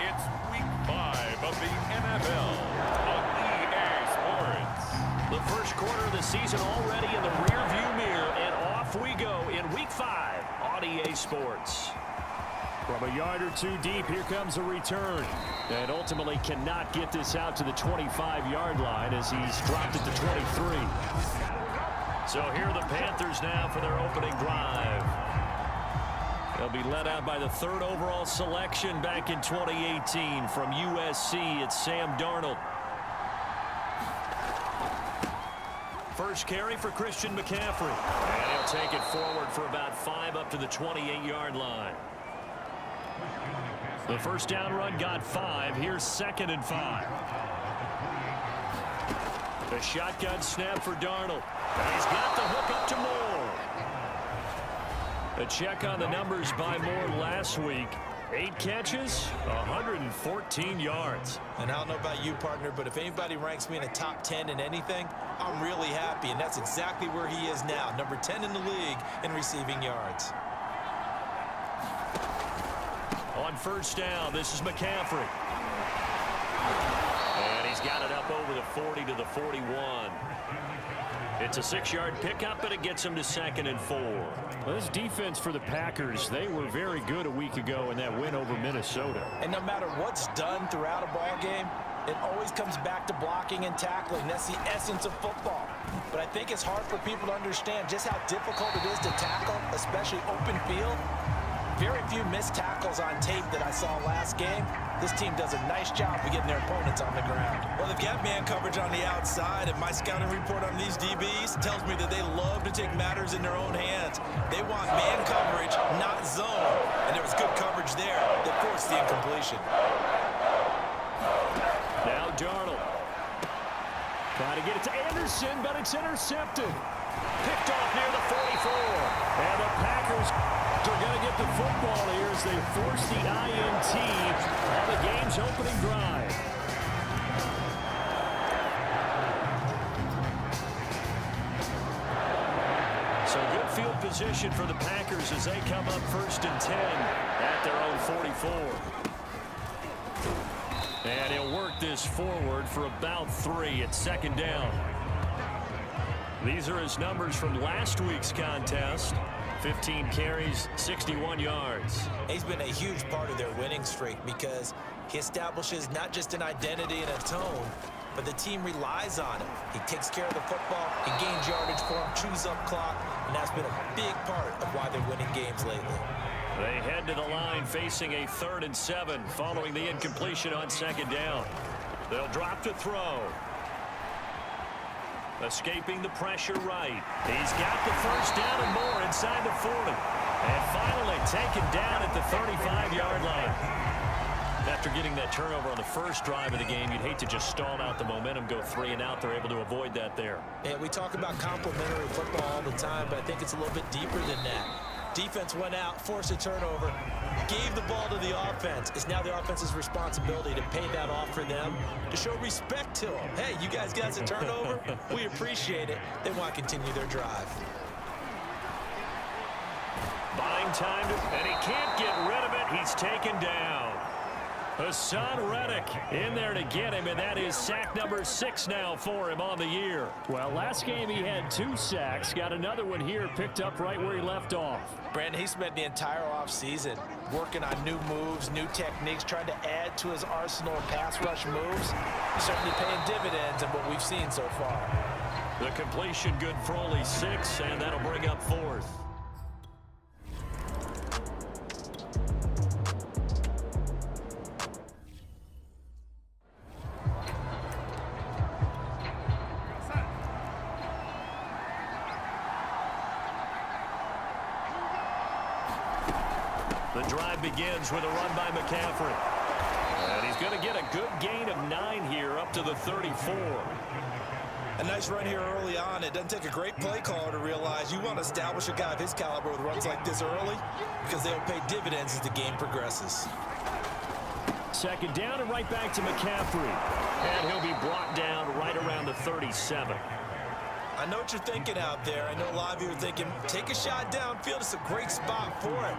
It's week 5 of the NFL on EA Sports. The first quarter of the season already in the rearview mirror, and off we go in week 5 on EA Sports. From a yard or two deep, here comes a return. And ultimately cannot get this out to the 25-yard line as he's dropped it to 23. So here are the Panthers now for their opening drive. They'll be led out by the 3rd overall selection back in 2018 from USC. It's Sam Darnold. First carry for Christian McCaffrey. And he'll take it forward for about 5 up to the 28-yard line. The first down run got 5. Here's 2nd and 5. The shotgun snap for Darnold. And he's got the hook up to Moore. A check on the numbers by Moore last week. 8 catches, 114 yards. And I don't know about you, partner, but if anybody ranks me in the top 10 in anything, I'm really happy. And that's exactly where he is now, number 10 in the league in receiving yards. On first down, this is McCaffrey. And he's got it up over the 40 to the 41. It's a 6-yard pickup, but it gets him to 2nd and 4. Well, this defense for the Packers, they were very good a week ago in that win over Minnesota. And no matter what's done throughout a ball game, it always comes back to blocking and tackling. That's the essence of football. But I think it's hard for people to understand just how difficult it is to tackle, especially open field. Very few missed tackles on tape that I saw last game. This team does a nice job of getting their opponents on the ground. Well, they've got man coverage on the outside, and my scouting report on these DBs tells me that they love to take matters in their own hands. They want man coverage, not zone. And there was good coverage there that forced the incompletion. Now Darnold. Trying to get it to Anderson, but it's intercepted. Picked off near the 44. And the Packers are going to get the football here as they force the INT on the game's opening drive. So good field position for the Packers as they come up 1st and 10 at their own 44. And he'll work this forward for about 3 at 2nd down. These are his numbers from last week's contest. 15 carries, 61 yards. He's been a huge part of their winning streak because he establishes not just an identity and a tone, but the team relies on him. He takes care of the football, he gains yardage for him, chews up clock, and that's been a big part of why they're winning games lately. They head to the line facing a 3rd and 7 following the incompletion on 2nd down. They'll drop to throw. Escaping the pressure right. He's got the first down and more inside the 40. And finally taken down at the 35-yard line. After getting that turnover on the first drive of the game, you'd hate to just stall out the momentum, go 3 and out. They're able to avoid that there. And we talk about complementary football all the time, but I think it's a little bit deeper than that. Defense went out, forced a turnover, gave the ball to the offense. It's now the offense's responsibility to pay that off for them, to show respect to them. Hey, you guys got a turnover? We appreciate it. They want to continue their drive. Buying time, and he can't get rid of it. He's taken down. Hassan Reddick in there to get him, and that is sack number 6 now for him on the year. Well, last game he had 2 sacks. Got another one here, picked up right where he left off. Brandon, he spent the entire offseason working on new moves, new techniques, trying to add to his arsenal of pass rush moves. He's certainly paying dividends in what we've seen so far. The completion good for only 6, and that'll bring up 4th. The drive begins with a run by McCaffrey. And he's going to get a good gain of 9 here up to the 34. A nice run here early on. It doesn't take a great play caller to realize you want to establish a guy of his caliber with runs like this early because they'll pay dividends as the game progresses. 2nd down and right back to McCaffrey. And he'll be brought down right around the 37. I know what you're thinking out there. I know a lot of you are thinking, take a shot downfield. It's a great spot for it.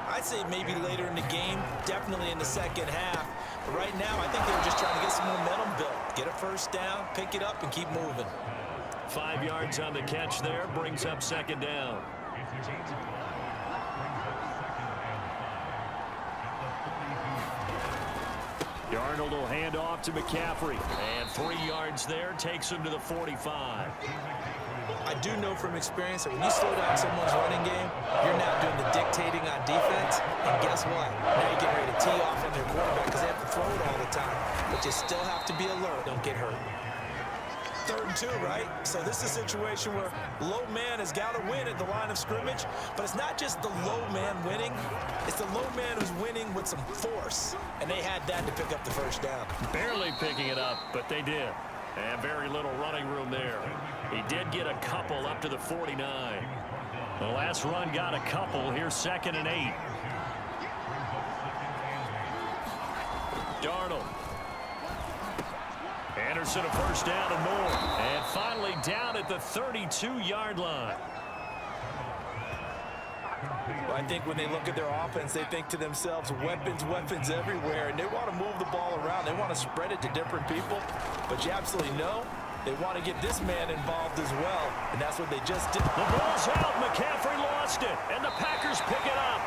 I'd say maybe later in the game, definitely in the second half. Right now, I think they were just trying to get some momentum built. Get a first down, pick it up, and keep moving. 5 yards on the catch there, brings up second down. Darnold will hand off to McCaffrey. And 3 yards there, takes him to the 45. I do know from experience that when you slow down someone's running game, you're now doing the dictating on defense. And guess what? Now you're getting ready to tee off on their quarterback because they have to throw it all the time. But you still have to be alert. Don't get hurt. 3rd and 2, right? So this is a situation where low man has got to win at the line of scrimmage, but it's not just the low man winning. It's the low man who's winning with some force, and they had that to pick up the first down. Barely picking it up, but they did. And very little running room there. He did get a couple up to the 49. The last run got a couple. Here's 2nd and 8. Darnold. Anderson a first down and more. And finally down at the 32-yard line. Well, I think when they look at their offense, they think to themselves, weapons, weapons everywhere, and they want to move the ball around. They want to spread it to different people, but you absolutely know they want to get this man involved as well, and that's what they just did. The ball's out. McCaffrey lost it, and the Packers pick it up.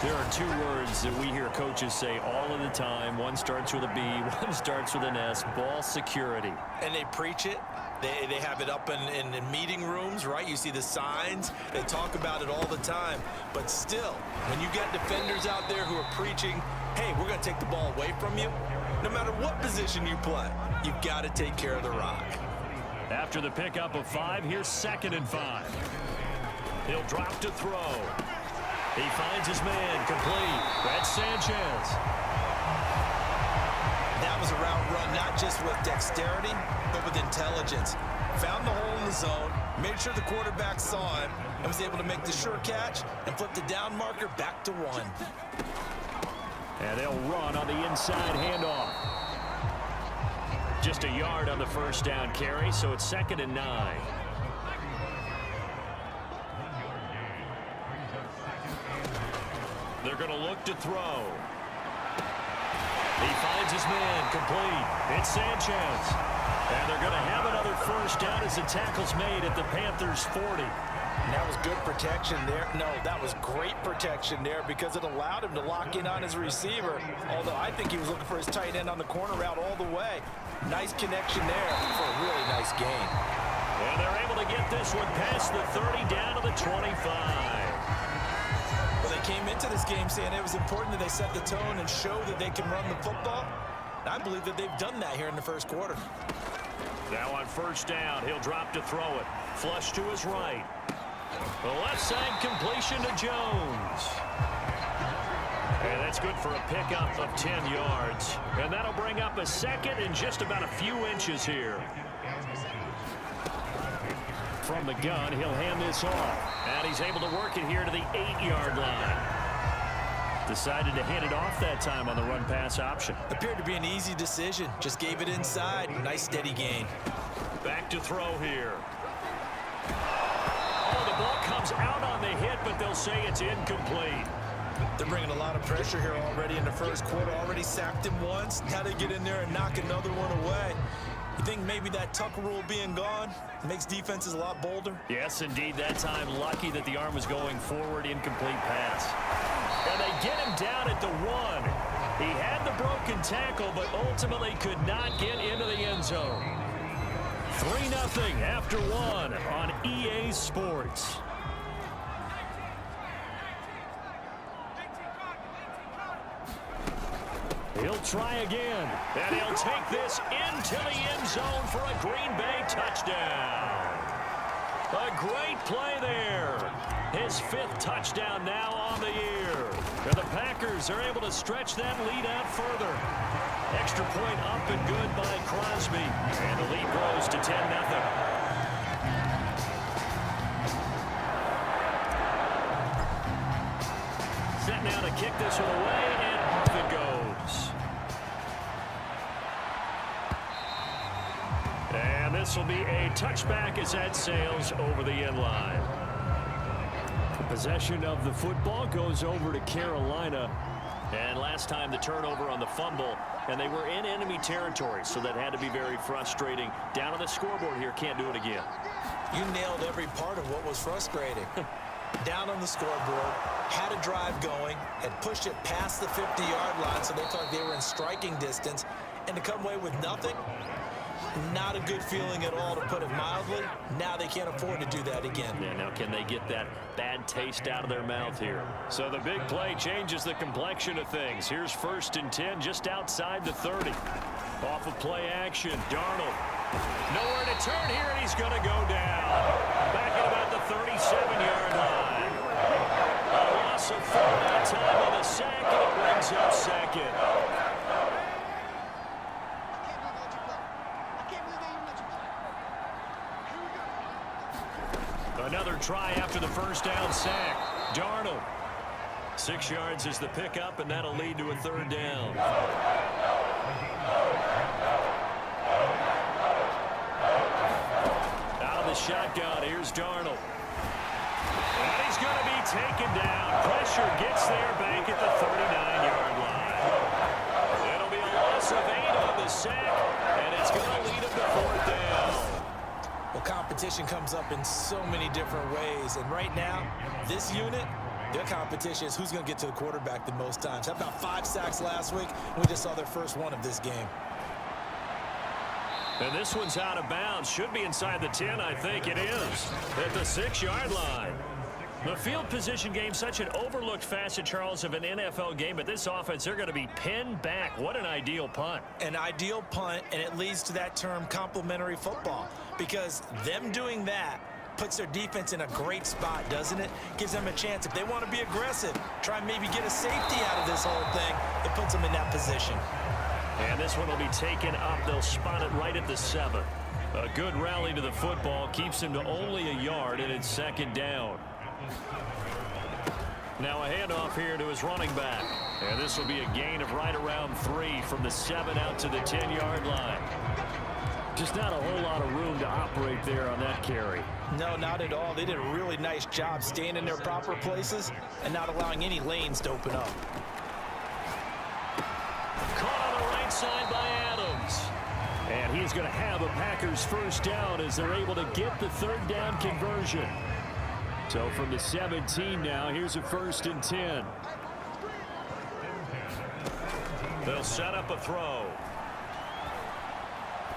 There are 2 words that we hear coaches say all of the time. One starts with a B, one starts with an S, ball security. And they preach it. They have it up in meeting rooms, right? You see the signs. They talk about it all the time. But still, when you get defenders out there who are preaching, hey, we're going to take the ball away from you, no matter what position you play, you've got to take care of the rock. After the pickup of 5, here's 2nd and 5. He'll drop to throw. He finds his man, complete. That's Sanchez. That was a route run, not just with dexterity, but with intelligence. Found the hole in the zone, made sure the quarterback saw him, and was able to make the sure catch and flip the down marker back to 1. And they'll run on the inside handoff. Just a yard on the first down carry, so it's 2nd and 9. They're going to look to throw. He finds his man, complete. It's Sanchez. And they're going to have another first down as the tackle's made at the Panthers' 40. And that was good protection there. No, that was great protection there because it allowed him to lock in on his receiver, although I think he was looking for his tight end on the corner route all the way. Nice connection there for a really nice gain. And they're able to get this one past the 30 down to the 25. Well, they came into this game saying it was important that they set the tone and show that they can run the football. And I believe that they've done that here in the first quarter. Now on first down, he'll drop to throw it. Flush to his right. The left side completion to Jones. And that's good for a pickup of 10 yards. And that'll bring up a 2nd and just about a few inches here. From the gun, he'll hand this off. And he's able to work it here to the 8-yard line. Decided to hand it off that time on the run-pass option. Appeared to be an easy decision. Just gave it inside. Nice steady gain. Back to throw here. Oh, the ball comes out on the hit, but they'll say it's incomplete. They're bringing a lot of pressure here already in the first quarter. Already sacked him once. Now they get in there and knock another one away. You think maybe that tuck rule being gone makes defenses a lot bolder? Yes, indeed. That time, lucky that the arm was going forward, incomplete pass. And they get him down at the 1. He had the broken tackle, but ultimately could not get into the end zone. 3-0 after 1 on EA Sports. He'll try again, and he'll take this into the end zone for a Green Bay touchdown. A great play there. His 5th touchdown now on the year. And the Packers are able to stretch that lead out further. Extra point up and good by Crosby. And the lead grows to 10-0. Set now to kick this one away, and off it goes. And this will be a touchback as that sails over the end line. Possession of the football goes over to Carolina. And last time the turnover on the fumble, and they were in enemy territory, so that had to be very frustrating. Down on the scoreboard here, can't do it again. You nailed every part of what was frustrating. Down on the scoreboard, had a drive going, had pushed it past the 50-yard line, so they thought they were in striking distance, and to come away with nothing, not a good feeling at all, to put it mildly. Now they can't afford to do that again. Yeah, now can they get that bad taste out of their mouth here? So the big play changes the complexion of things. Here's 1st and 10 just outside the 30. Off of play action, Darnold. Nowhere to turn here, and he's going to go down. Back at about the 37-yard line. A loss of 4 that time on the sack, and it brings up 2nd. Another try after the 1st down sack. Darnold. 6 yards is the pickup, and that'll lead to a 3rd down. Out of the shotgun, here's Darnold. And he's going to be taken down. Pressure gets there back at the 39-yard line. It'll be a loss of 8 on the sack, and it's going to lead him to 4th down. Well, competition comes up in so many different ways, and right now, this unit, their competition is who's going to get to the quarterback the most times. How about 5 sacks last week? We just saw their first one of this game. And this one's out of bounds. Should be inside the 10, I think it is. At the 6-yard line. The field position game, such an overlooked facet, Charles, of an NFL game. But this offense, they're going to be pinned back. What an ideal punt. An ideal punt, and it leads to that term complementary football. Because them doing that puts their defense in a great spot, doesn't it? Gives them a chance. If they want to be aggressive, try and maybe get a safety out of this whole thing, it puts them in that position. And this one will be taken up. They'll spot it right at the 7. A good rally to the football keeps him to only a yard, and it's 2nd down. Now a handoff here to his running back. And this will be a gain of right around 3 from the 7 out to the 10-yard line. Just not a whole lot of room to operate there on that carry. No, not at all. They did a really nice job staying in their proper places and not allowing any lanes to open up. Caught on the right side by Adams. And he's going to have a Packers 1st down as they're able to get the 3rd down conversion. So from the 17 now, here's a 1st and 10. They'll set up a throw.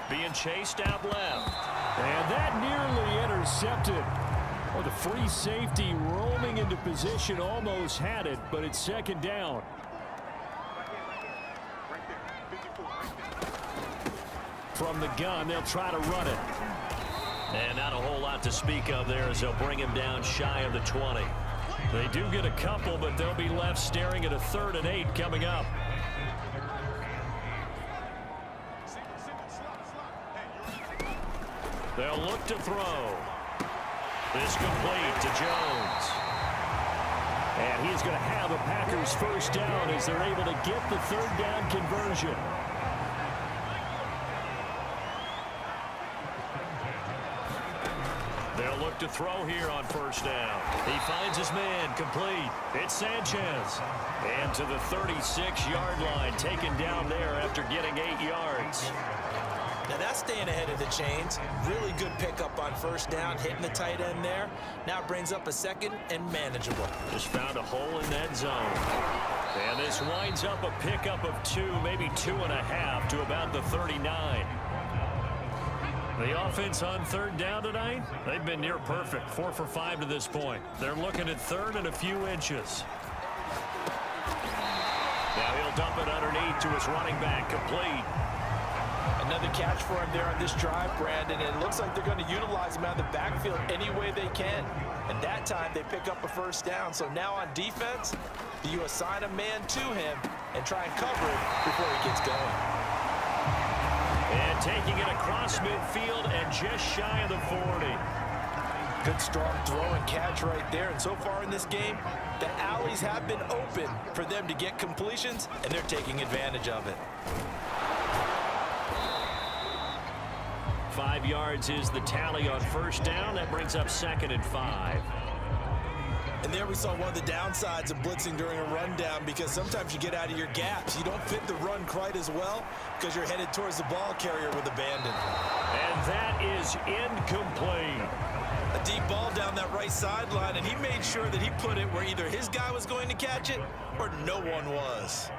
Being chased out left. And that nearly intercepted. Well, the free safety roaming into position almost had it, but it's 2nd down. From the gun, they'll try to run it. And not a whole lot to speak of there as they'll bring him down shy of the 20. They do get a couple, but they'll be left staring at a 3rd and 8 coming up. They'll look to throw. This complete to Jones. And he's going to have a Packers 1st down as they're able to get the 3rd down conversion. They'll look to throw here on 1st down. He finds his man, complete. It's Sanchez. And to the 36-yard line, taken down there after getting 8 yards. Now that's staying ahead of the chains. Really good pickup on 1st down, hitting the tight end there. Now it brings up a 2nd and manageable. Just found a hole in that zone. And this winds up a pickup of 2, maybe 2.5 to about the 39. The offense on 3rd down tonight, they've been near perfect, 4 for 5 to this point. They're looking at 3rd and a few inches. Now he'll dump it underneath to his running back, complete. Another catch for him there on this drive, Brandon, and it looks like they're going to utilize him out of the backfield any way they can. And that time they pick up a 1st down. So now on defense, you assign a man to him and try and cover it before he gets going. And taking it across midfield and just shy of the 40. Good strong throw and catch right there. And so far in this game, the alleys have been open for them to get completions, and they're taking advantage of it. 5 yards is the tally on 1st down. That brings up 2nd and 5. And there we saw one of the downsides of blitzing during a rundown, because sometimes you get out of your gaps. You don't fit the run quite as well because you're headed towards the ball carrier with abandon. And that is incomplete. A deep ball down that right sideline, and he made sure that he put it where either his guy was going to catch it or no one was.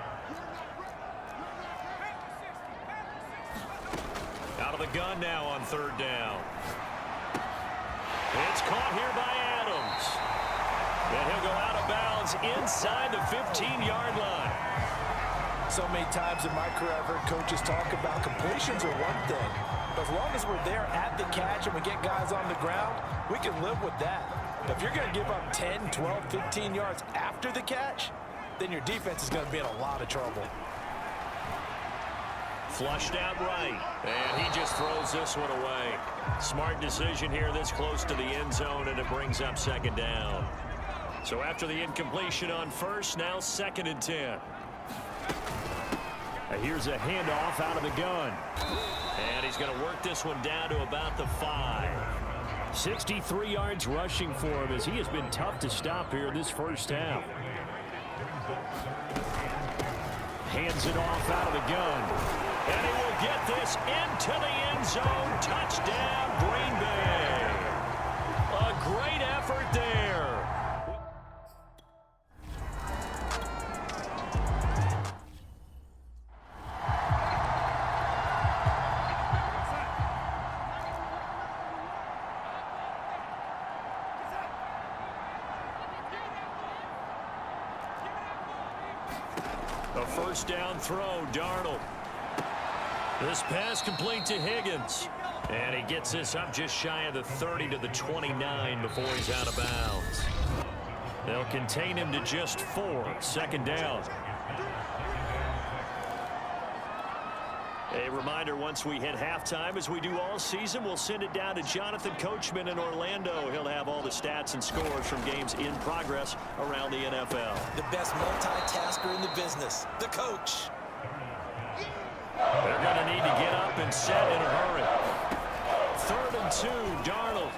Out of the gun now on third down. It's caught here by Adams. And he'll go out of bounds inside the 15-yard line. So many times in my career, I've heard coaches talk about completions are one thing. But as long as we're there at the catch and we get guys on the ground, we can live with that. But if you're going to give up 10, 12, 15 yards after the catch, then your defense is going to be in a lot of trouble. Flushed out right, and he just throws this one away. Smart decision here this close to the end zone, and it brings up second down. So after the incompletion on first, now 2nd and 10. Here's a handoff out of the gun. And he's going to work this one down to about the 5. 63 yards rushing for him, as he has been tough to stop here in this first half. Hands it off out of the gun. And he will get this into the end zone. Touchdown, Green Bay. A great effort there. A first down throw, Darnold. This pass complete to Higgins. And he gets this up just shy of the 30 to the 29 before he's out of bounds. They'll contain him to just 4. 2nd down. A reminder, once we hit halftime, as we do all season, we'll send it down to Jonathan Coachman in Orlando. He'll have all the stats and scores from games in progress around the NFL. The best multitasker in the business, the coach. They're going to need to get up and set in a hurry. 3rd and 2, Darnold.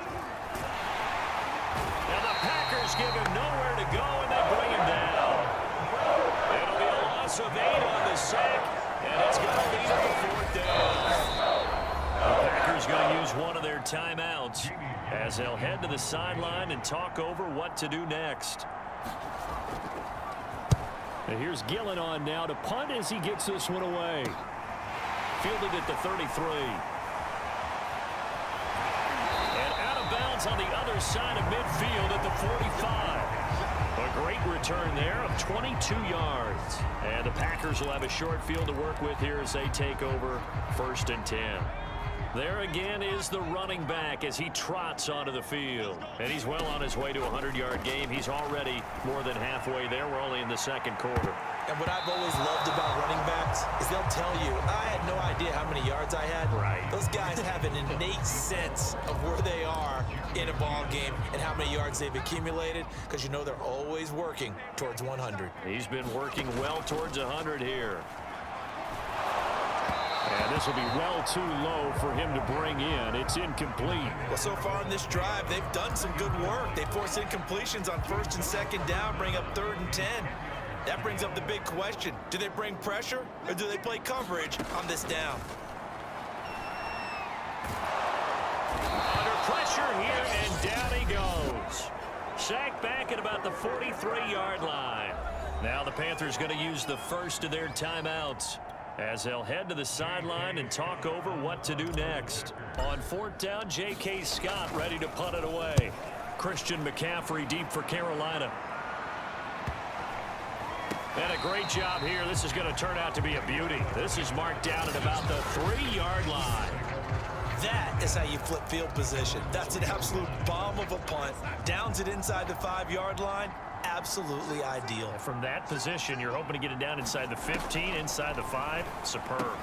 And the Packers give him nowhere to go, and they bring him down. It'll be a loss of 8 on the sack, and it's going to lead to the 4th down. The Packers going to use one of their timeouts as they'll head to the sideline and talk over what to do next. And here's Gillen on now to punt as he gets this one away. Fielded at the 33. And out of bounds on the other side of midfield at the 45. A great return there of 22 yards. And the Packers will have a short field to work with here as they take over 1st and 10. There again is the running back as he trots onto the field. And he's well on his way to a 100-yard game. He's already more than halfway there. We're only in the 2nd quarter. And what I've always loved about running backs is they'll tell you, I had no idea how many yards I had. Right. Those guys have an innate sense of where they are in a ball game and how many yards they've accumulated, because you know they're always working towards 100. He's been working well towards 100 here. And this will be well too low for him to bring in. It's incomplete. Well, so far in this drive, they've done some good work. They force incompletions on 1st and 2nd down, bring up 3rd and 10. That brings up the big question. Do they bring pressure, or do they play coverage on this down? Under pressure here, and down he goes. Sacked back at about the 43-yard line. Now the Panthers going to use the first of their timeouts as they'll head to the sideline and talk over what to do next. On 4th down, J.K. Scott ready to punt it away. Christian McCaffrey deep for Carolina. And a great job here. This is going to turn out to be a beauty. This is marked down at about the 3-yard line. That is how you flip field position. That's an absolute bomb of a punt. Downs it inside the 5-yard line. Absolutely ideal. From that position, you're hoping to get it down inside the 15, inside the 5. Superb.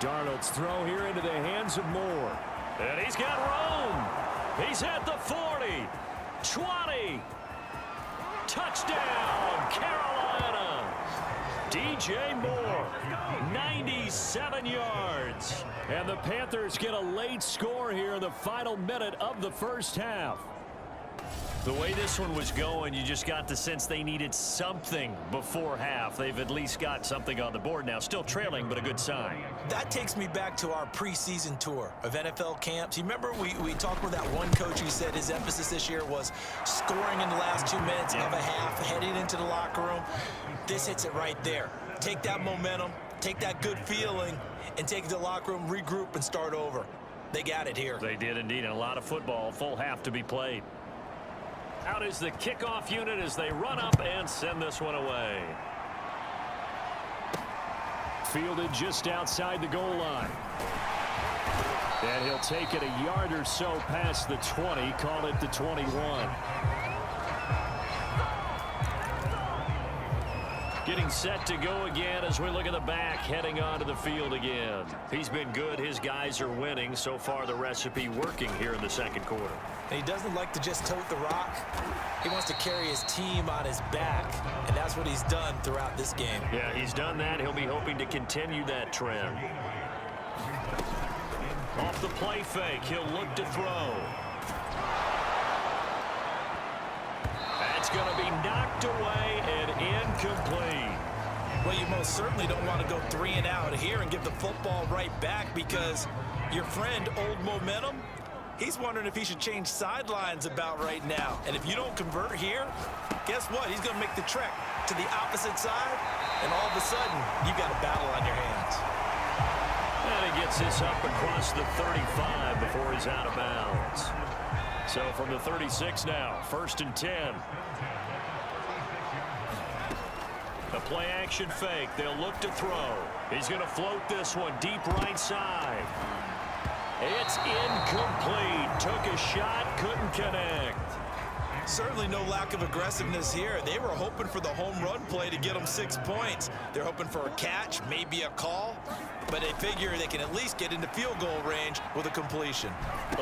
Darnold's throw here into the hands of Moore. And he's got room. He's at the 40, 20. Touchdown, Carolina. DJ Moore, 97 yards. And the Panthers get a late score here in the final minute of the first half. The way this one was going, you just got the sense they needed something before half. They've at least got something on the board now. Still trailing, but a good sign. That takes me back to our preseason tour of NFL camps. You remember we talked with that one coach who said his emphasis this year was scoring in the last 2 minutes of a half, heading into the locker room. This hits it right there. Take that momentum, take that good feeling, and take it to the locker room, regroup, and start over. They got it here. They did indeed, and a lot of football, full half to be played. Out is the kickoff unit as they run up and send this one away. Fielded just outside the goal line. And he'll take it a yard or so past the 20, call it the 21. Getting set to go again as we look at the back, heading onto the field again. He's been good. His guys are winning. So far, the recipe working here in the second quarter. And he doesn't like to just tote the rock. He wants to carry his team on his back, and that's what he's done throughout this game. Yeah, he's done that. He'll be hoping to continue that trend. Off the play fake, he'll look to throw. That's going to be knocked away and incomplete. Well, you most certainly don't want to go 3 and out here and give the football right back, because your friend, Old Momentum, he's wondering if he should change sidelines about right now. And if you don't convert here, guess what? He's going to make the trek to the opposite side, and all of a sudden, you've got a battle on your hands. And he gets this up across the 35 before he's out of bounds. So from the 36 now, 1st and 10. The play action fake. They'll look to throw. He's going to float this one deep right side. It's incomplete. Took a shot, couldn't connect. Certainly no lack of aggressiveness here. They were hoping for the home run play to get them 6 points. They're hoping for a catch, maybe a call, but they figure they can at least get into field goal range with a completion.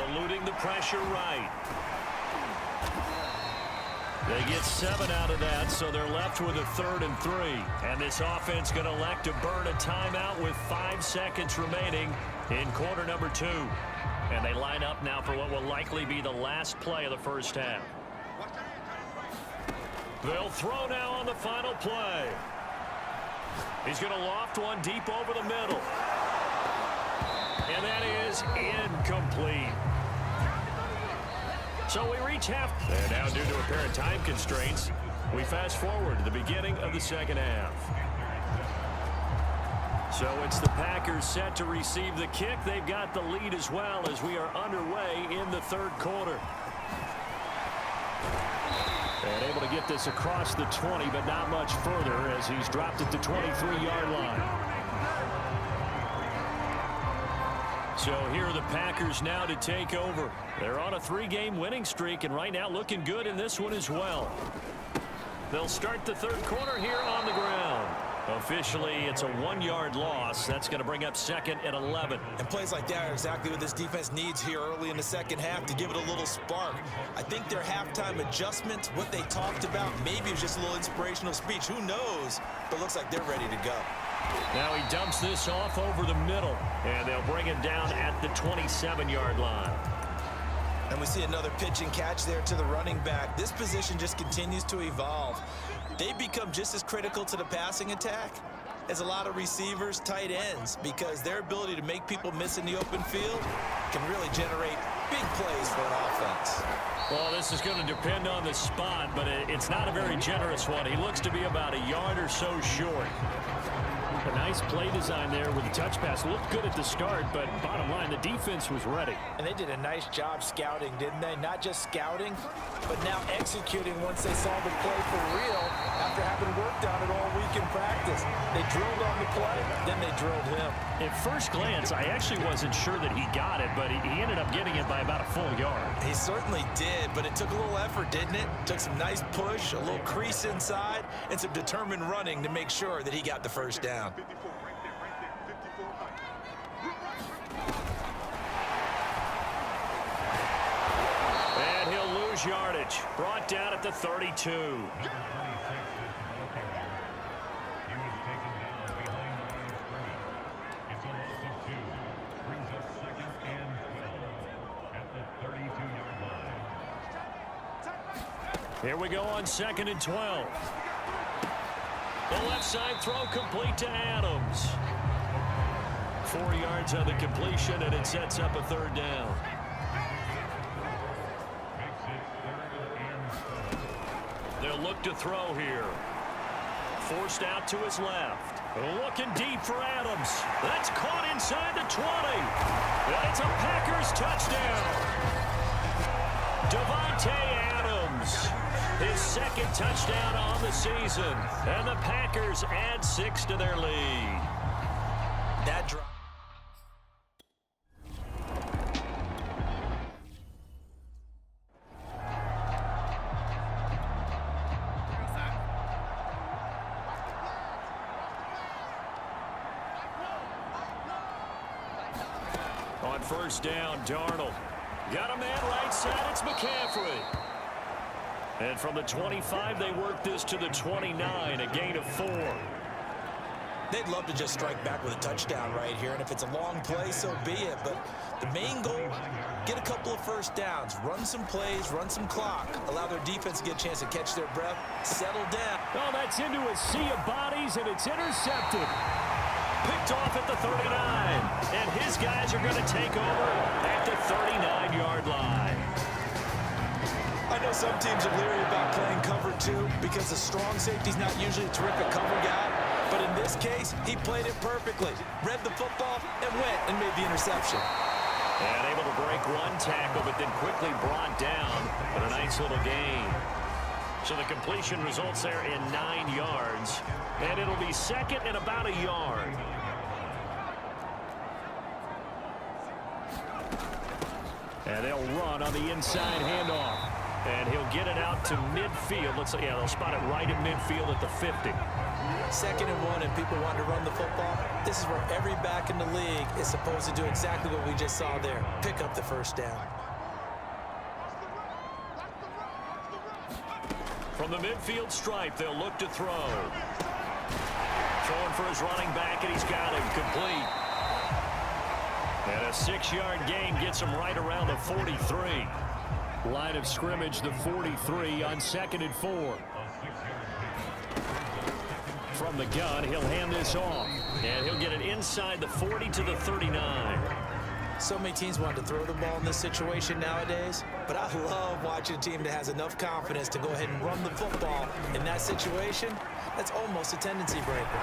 Eluding the pressure right. They get 7 out of that, so they're left with a 3rd and 3. And this offense going to elect to burn a timeout with 5 seconds remaining in quarter number 2. And they line up now for what will likely be the last play of the first half. They'll throw now on the final play. He's going to loft one deep over the middle. And that is incomplete. So we reach half. And now, due to apparent time constraints, we fast forward to the beginning of the second half. So it's the Packers set to receive the kick. They've got the lead as well as we are underway in the third quarter. And able to get this across the 20, but not much further as he's dropped at the 23-yard line. So here are the Packers now to take over. They're on a 3-game winning streak, and right now looking good in this one as well. They'll start the third quarter here on the ground. Officially, it's a 1-yard loss. That's going to bring up 2nd and 11. And plays like that are exactly what this defense needs here early in the second half to give it a little spark. I think their halftime adjustments, what they talked about, maybe it was just a little inspirational speech. Who knows? But it looks like they're ready to go. Now he dumps this off over the middle, and they'll bring it down at the 27-yard line. And we see another pitch and catch there to the running back. This position just continues to evolve. They become just as critical to the passing attack as a lot of receivers, tight ends, because their ability to make people miss in the open field can really generate big plays for an offense. Well, this is going to depend on the spot, but it's not a very generous one. He looks to be about a yard or so short. A nice play design there with the touch pass. Looked good at the start, but bottom line, the defense was ready. And they did a nice job scouting, didn't they? Not just scouting, but now executing once they saw the play for real after having worked on it all week in practice. They drilled on the play, then they drilled him. At first glance, I actually wasn't sure that he got it, but he ended up getting it by about a full yard. He certainly did, but it took a little effort, didn't it? Took some nice push, a little crease inside, and some determined running to make sure that he got the first down. And he'll lose yardage. Brought down at the 32. Here we go on 2nd and 12. The left side throw complete to Adams. 4 yards on the completion, and it sets up a 3rd down. They'll look to throw here. Forced out to his left. Looking deep for Adams. That's caught inside the 20. And it's a Packers touchdown. Davante Adams, his 2nd touchdown on the season. And the Packers add 6 to their lead. That drive. On 1st down, Darnold. Got a man right side, it's McCaffrey. And from the 25, they work this to the 29, a gain of 4. They'd love to just strike back with a touchdown right here, and if it's a long play, so be it. But the main goal, get a couple of 1st downs, run some plays, run some clock, allow their defense to get a chance to catch their breath, settle down. Oh, that's into a sea of bodies, and it's intercepted. Picked off at the 39, and his guys are going to take over at the 39-yard line. I know some teams are leery about playing cover 2 because the strong safety's not usually a terrific cover guy, but in this case, he played it perfectly. Read the football and went and made the interception. And able to break 1 tackle, but then quickly brought down, but a nice little gain. So the completion results there in 9 yards, and it'll be 2nd and about a yard. And they'll run on the inside handoff. And he'll get it out to midfield. Looks like, yeah, they'll spot it right at midfield at the 50. 2nd and 1, and people want to run the football. This is where every back in the league is supposed to do exactly what we just saw there. Pick up the 1st down. From the midfield stripe, they'll look to throw. Throwing for his running back, and he's got him complete. And a 6-yard gain gets him right around the 43. Line of scrimmage, the 43 on 2nd and 4. From the gun, he'll hand this off. And he'll get it inside the 40 to the 39. So many teams want to throw the ball in this situation nowadays, but I love watching a team that has enough confidence to go ahead and run the football. In that situation, that's almost a tendency breaker.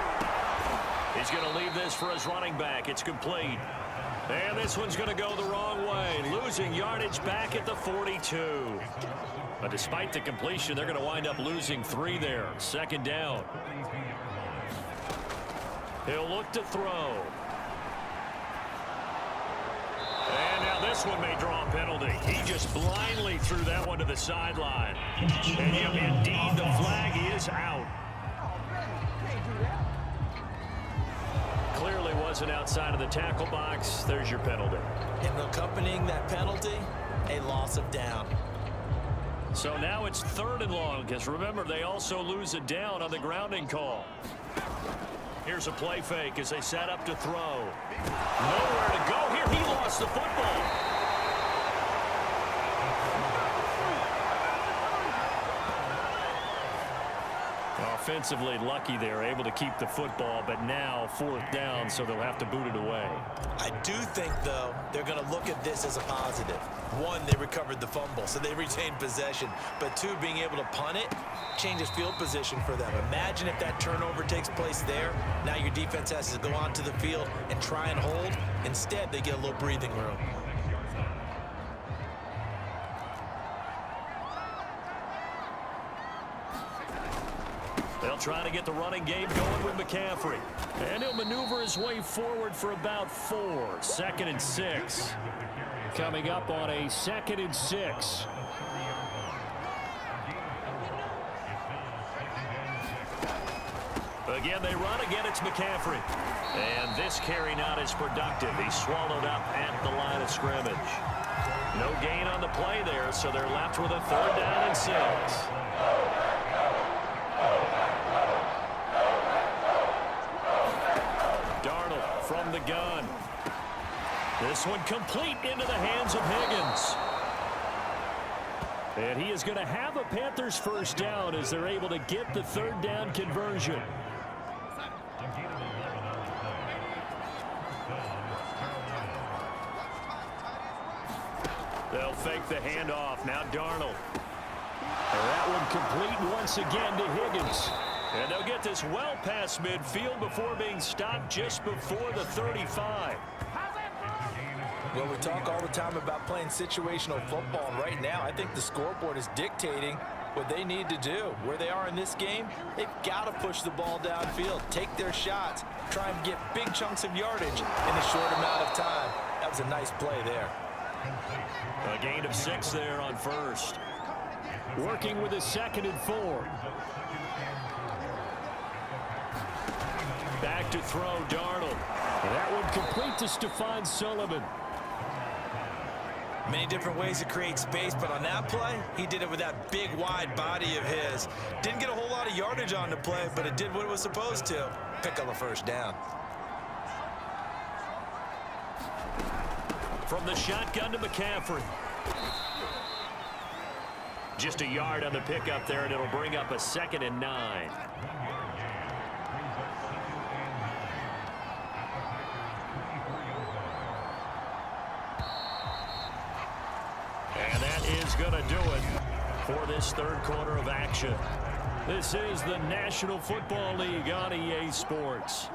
He's going to leave this for his running back. It's complete. And this one's going to go the wrong way, losing yardage back at the 42. But despite the completion, they're going to wind up losing 3 there. 2nd down. He'll look to throw. And now this one may draw a penalty. He just blindly threw that one to the sideline. And indeed, the flag is out. Clearly wasn't outside of the tackle box. There's your penalty. And accompanying that penalty, a loss of down. So now it's 3rd and long, because remember, they also lose a down on the grounding call. Here's a play fake as they set up to throw. Nowhere to go here. He lost the football. Offensively lucky they're able to keep the football, but now 4th down, so they'll have to boot it away. I do think, though, they're going to look at this as a positive. 1, they recovered the fumble, so they retained possession. But 2, being able to punt it changes field position for them. Imagine if that turnover takes place there. Now your defense has to go onto the field and try and hold. Instead, they get a little breathing room. They'll try to get the running game going with McCaffrey. And he'll maneuver his way forward for about 4. 2nd and 6. Coming up on a 2nd and 6. Again, they run. Again, it's McCaffrey. And this carry not as productive. He's swallowed up at the line of scrimmage. No gain on the play there, so they're left with a 3rd down and 6. Darnold from the gun. This one complete into the hands of Higgins. And he is going to have a Panthers first down as they're able to get the third down conversion. They'll fake the handoff. Now Darnold. And that one complete once again to Higgins. And they'll get this well past midfield before being stopped just before the 35. Well, we talk all the time about playing situational football, and right now I think the scoreboard is dictating what they need to do. Where they are in this game, they've got to push the ball downfield, take their shots, try and get big chunks of yardage in a short amount of time. That was a nice play there. A gain of 6 there on first. Working with a 2nd and 4. Back to throw, Darnold. And that one complete to Stephon Sullivan. Many different ways to create space, but on that play, he did it with that big, wide body of his. Didn't get a whole lot of yardage on the play, but it did what it was supposed to. Pick up a first down. From the shotgun to McCaffrey. Just a yard on the pickup there, and it'll bring up a 2nd and 9. And that is going to do it for this third quarter of action. This is the National Football League on EA Sports.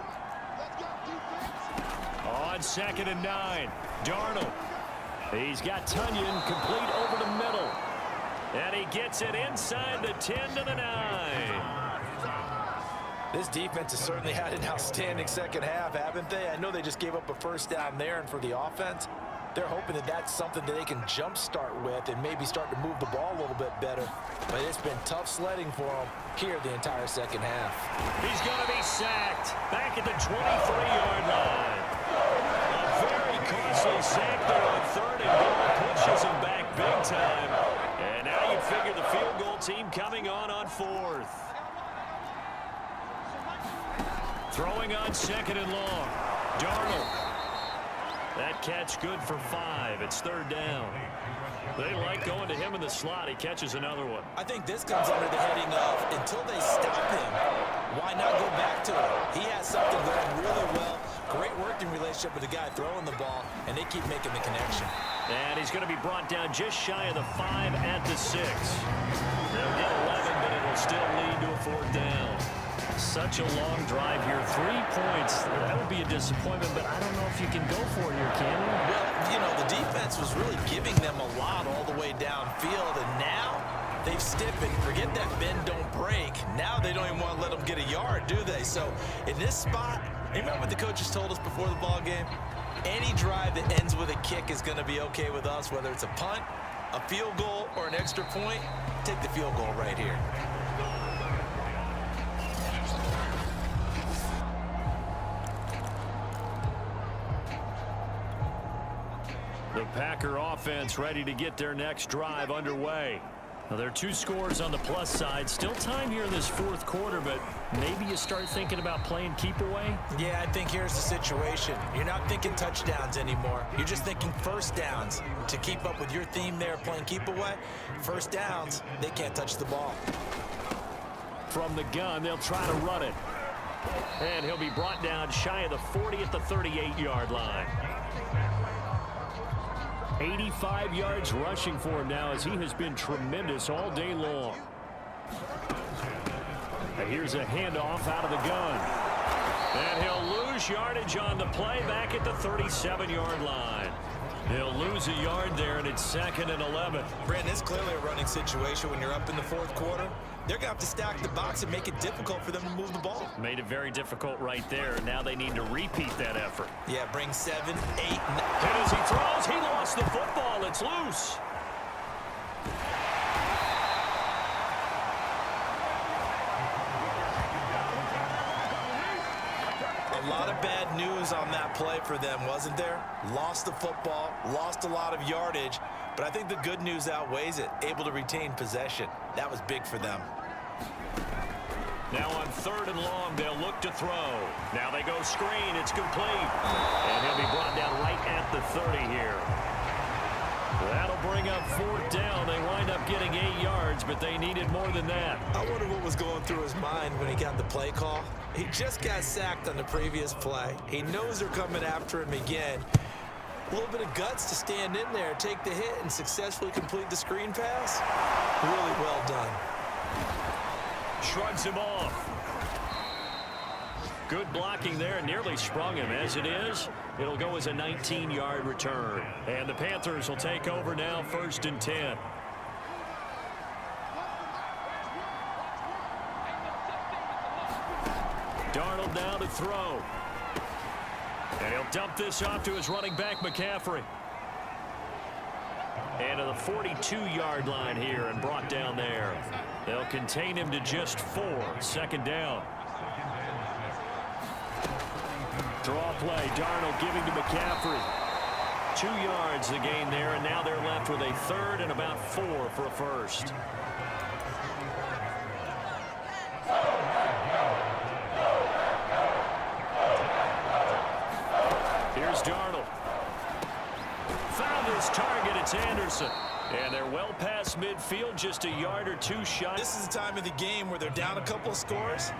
On 2nd and 9, Darnold. He's got Tunyon complete over the middle. And he gets it inside the 10 to the 9. This defense has certainly had an outstanding second half, haven't they? I know they just gave up a first down there, and for the offense, they're hoping that that's something that they can jumpstart with and maybe start to move the ball a little bit better. But it's been tough sledding for them here the entire second half. He's going to be sacked back at the 23-yard line. A very costly sack there on 3rd and goal pushes him back big time. And now you figure the field goal team coming on 4th. Throwing on 2nd and long. Darnold. That catch good for 5. It's 3rd down. They like going to him in the slot. He catches another one. I think this comes under the heading of, until they stop him, why not go back to him? He has something going really well. Great working relationship with the guy throwing the ball, and they keep making the connection. And he's going to be brought down just shy of the 5 at the 6. They'll get 11, but it'll still lead to a 4th down. Such a long drive here. 3 points. That would be a disappointment, but I don't know if you can go for it here, can you? Well, you know, the defense was really giving them a lot all the way downfield, and now they've stiffened. Forget that bend, don't break. Now they don't even want to let them get a yard, do they? So in this spot, remember what the coaches told us before the ball game? Any drive that ends with a kick is going to be okay with us, whether it's a punt, a field goal, or an extra point. Take the field goal right here. The Packer offense ready to get their next drive underway. Now, there are 2 scores on the plus side. Still time here in this 4th quarter, but maybe you start thinking about playing keep away? Yeah, I think here's the situation. You're not thinking touchdowns anymore. You're just thinking first downs. To keep up with your theme there, playing keep away, first downs, they can't touch the ball. From the gun, they'll try to run it. And he'll be brought down shy of the 40 at the 38-yard line. 85 yards rushing for him now as he has been tremendous all day long. And here's a handoff out of the gun. And he'll lose yardage on the play back at the 37-yard line. He'll lose a yard there, and it's 2nd and 11. Brandon, it's clearly a running situation when you're up in the 4th quarter. They're going to have to stack the box and make it difficult for them to move the ball. Made it very difficult right there. Now they need to repeat that effort. Yeah, bring 7, 8, 9. And as he throws, he lost the football. It's loose. A lot of bad news on that play for them, wasn't there? Lost the football, lost a lot of yardage, but I think the good news outweighs it. Able to retain possession. That was big for them. Now on 3rd and long, they'll look to throw. Now they go screen. It's complete. And he'll be brought down right at the 30 here. That'll bring up 4th down. They wind up getting 8 yards, but they needed more than that. I wonder what was going through his mind when he got the play call. He just got sacked on the previous play. He knows they're coming after him again. A little bit of guts to stand in there, take the hit, and successfully complete the screen pass. Really well done. Shrugs him off. Good blocking there, nearly sprung him. As it is, it'll go as a 19-yard return. And the Panthers will take over now, 1st and 10. Darnold now to throw. And he'll dump this off to his running back, McCaffrey. And to the 42-yard line here and brought down there. They'll contain him to just 4. 2nd down. Draw play. Darnold giving to McCaffrey. 2 yards the gain there, and now they're left with a 3rd and about 4 for a first. Here's Darnold. Found his target. It's Anderson. And they're well past midfield, just a yard or 2 shy. This is the time of the game where they're down a couple of scores,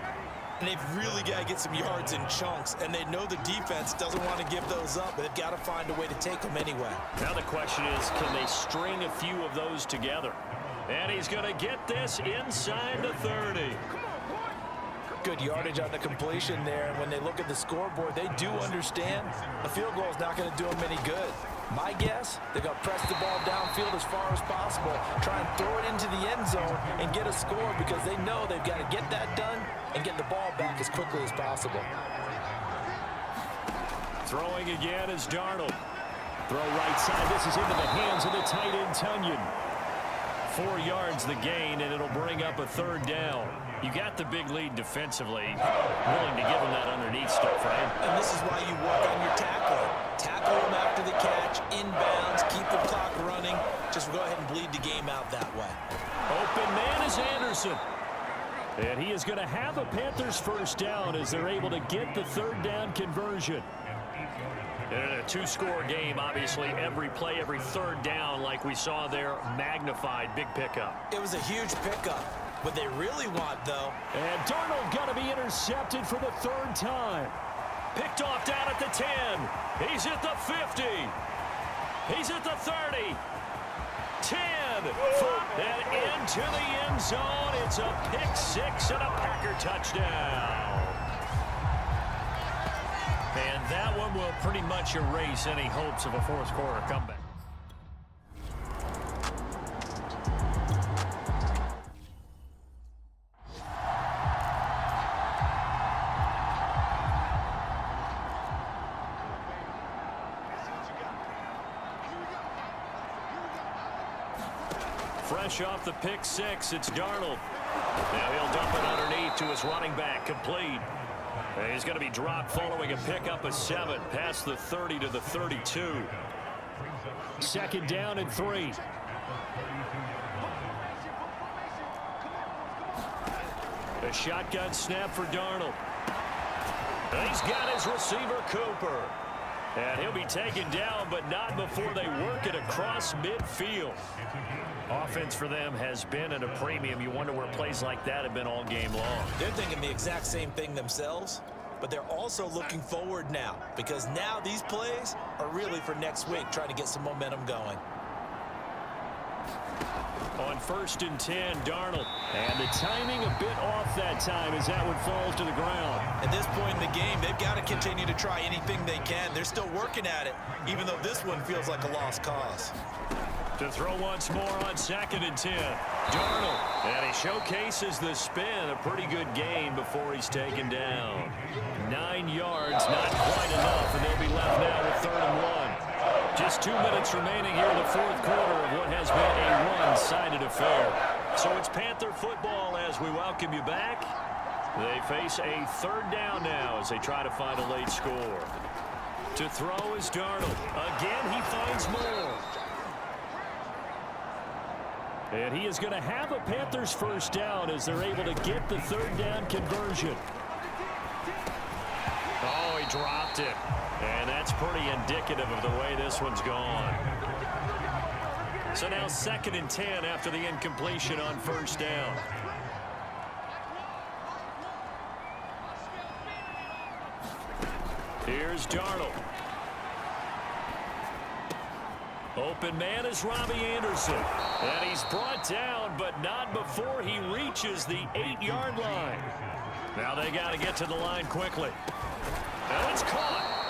and they've really got to get some yards in chunks, and they know the defense doesn't want to give those up, but they've got to find a way to take them anyway. Now the question is, can they string a few of those together? And he's going to get this inside the 30. Good yardage on the completion there. And when they look at the scoreboard, they do understand a field goal is not going to do them any good. My guess, they're going to press the ball downfield as far as possible, try and throw it into the end zone and get a score because they know they've got to get that done and get the ball back as quickly as possible. Throwing again is Darnold. Throw right side. This is into the hands of the tight end, Tunyon. 4 yards the gain, and it'll bring up a 3rd down. You got the big lead defensively. Willing to give them that underneath stuff, right? And this is why you work on your tackling. Tackle them after the catch, inbounds, keep the clock running. Just go ahead and bleed the game out that way. Open man is Anderson. And he is going to have a Panthers 1st down as they're able to get the 3rd down conversion. In a 2-score game, obviously, every play, every 3rd down, like we saw there, magnified, big pickup. It was a huge pickup. What they really want, though. And Darnold going to be intercepted for the 3rd time. Picked off down at the 10. He's at the 50. He's at the 30. 10. And into the end zone. It's a pick 6 and a Packer touchdown. And that one will pretty much erase any hopes of a 4th quarter comeback. Fresh off the pick 6, it's Darnold. Now he'll dump it underneath to his running back, complete. And he's going to be dropped following a pickup of 7 past the 30 to the 32. 2nd down and 3. A shotgun snap for Darnold. And he's got his receiver, Cooper. And he'll be taken down, but not before they work it across midfield. Offense for them has been at a premium. You wonder where plays like that have been all game long. They're thinking the exact same thing themselves, but they're also looking forward now because now these plays are really for next week, trying to get some momentum going. On 1st and 10, Darnold. And the timing a bit off that time as that one falls to the ground. At this point in the game, they've got to continue to try anything they can. They're still working at it, even though this one feels like a lost cause. To throw once more on 2nd and 10. Darnold. And he showcases the spin. A pretty good gain before he's taken down. 9 yards, not quite enough, and they'll be left now with 3rd and 1. Just 2 minutes remaining here in the 4th quarter of what has been a one-sided affair. So it's Panther football as we welcome you back. They face a 3rd down now as they try to find a late score. To throw is Darnold. Again, he finds more. And he is going to have a Panthers 1st down as they're able to get the 3rd down conversion. Oh, he dropped it. And that's pretty indicative of the way this one's gone. So now 2nd and 10 after the incompletion on first down. Here's Darnold. Open man is Robbie Anderson. And he's brought down, but not before he reaches the 8-yard line. Now they got to get to the line quickly. And it's caught.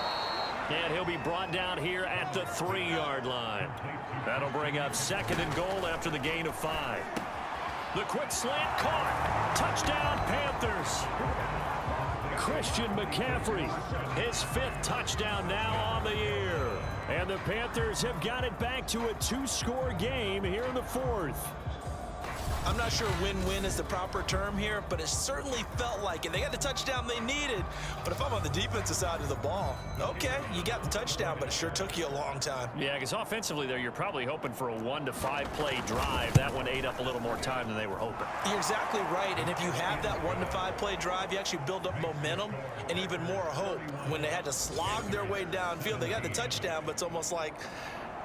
And he'll be brought down here at the 3-yard line. That'll bring up 2nd and goal after the gain of 5. The quick slant caught. Touchdown, Panthers. Christian McCaffrey, his 5th touchdown now on the year. And the Panthers have got it back to a 2-score game here in the 4th. I'm not sure win-win is the proper term here, but it certainly felt like it. They got the touchdown they needed, but if I'm on the defensive side of the ball, okay, you got the touchdown, but it sure took you a long time. Yeah, because offensively there, you're probably hoping for a 1 to 5 play drive. That one ate up a little more time than they were hoping. You're exactly right, and if you have that 1 to 5 play drive, you actually build up momentum and even more hope. When they had to slog their way downfield, they got the touchdown, but it's almost like,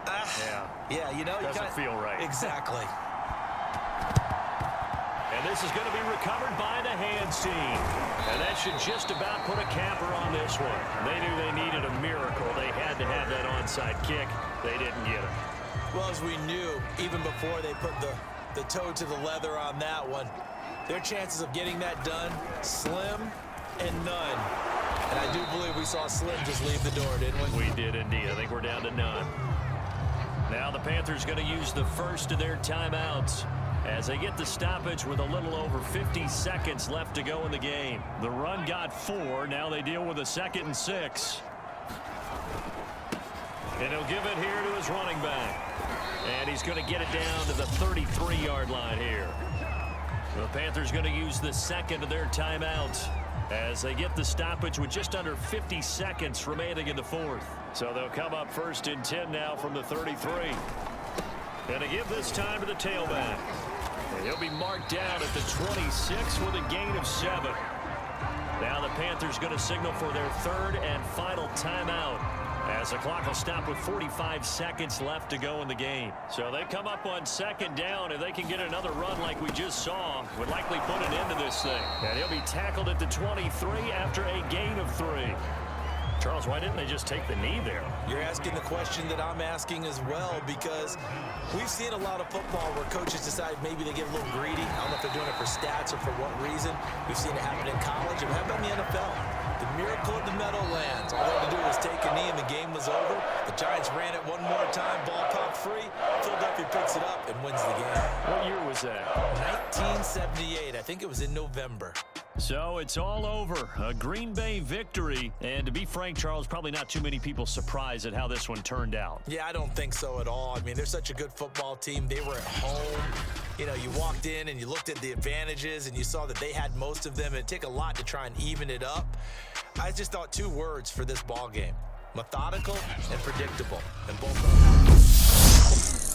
yeah, you know, doesn't feel right. Exactly. And this is going to be recovered by the hands team. And that should just about put a capper on this one. They knew they needed a miracle. They had to have that onside kick. They didn't get it. Well, as we knew, even before they put the toe to the leather on that one, their chances of getting that done, slim and none. And I do believe we saw Slim just leave the door, didn't we? We did indeed. I think we're down to none. Now the Panthers going to use the first of their timeouts as they get the stoppage with a little over 50 seconds left to go in the game. The run got 4. Now they deal with a 2nd and 6. And he'll give it here to his running back. And he's going to get it down to the 33-yard line here. The Panthers going to use the 2nd of their timeouts as they get the stoppage with just under 50 seconds remaining in the 4th. So they'll come up 1st and 10 now from the 33. And they give this time to the tailback. And he'll be marked down at the 26 with a gain of 7. Now the Panthers going to signal for their 3rd and final timeout as the clock will stop with 45 seconds left to go in the game. So they come up on 2nd down. If they can get another run like we just saw, would likely put an end to this thing. And he'll be tackled at the 23 after a gain of 3. Charles, why didn't they just take the knee there? You're asking the question that I'm asking as well, because we've seen a lot of football where coaches decide maybe they get a little greedy. I don't know if they're doing it for stats or for what reason. We've seen it happen in college, and how about in the NFL? The miracle of the Meadowlands. All they had to do was take a knee, and the game was over. The Giants ran it one more time. Ball popped free. Philadelphia picks it up and wins the game. What year was that? 1978. I think it was in November. So it's all over. A Green Bay victory. And to be frank, Charles, probably not too many people surprised at how this one turned out. Yeah, I don't think so at all. I mean, they're such a good football team. They were at home. You know, you walked in and you looked at the advantages and you saw that they had most of them. It'd take a lot to try and even it up. I just thought 2 words for this ball game: methodical and predictable. And both of them.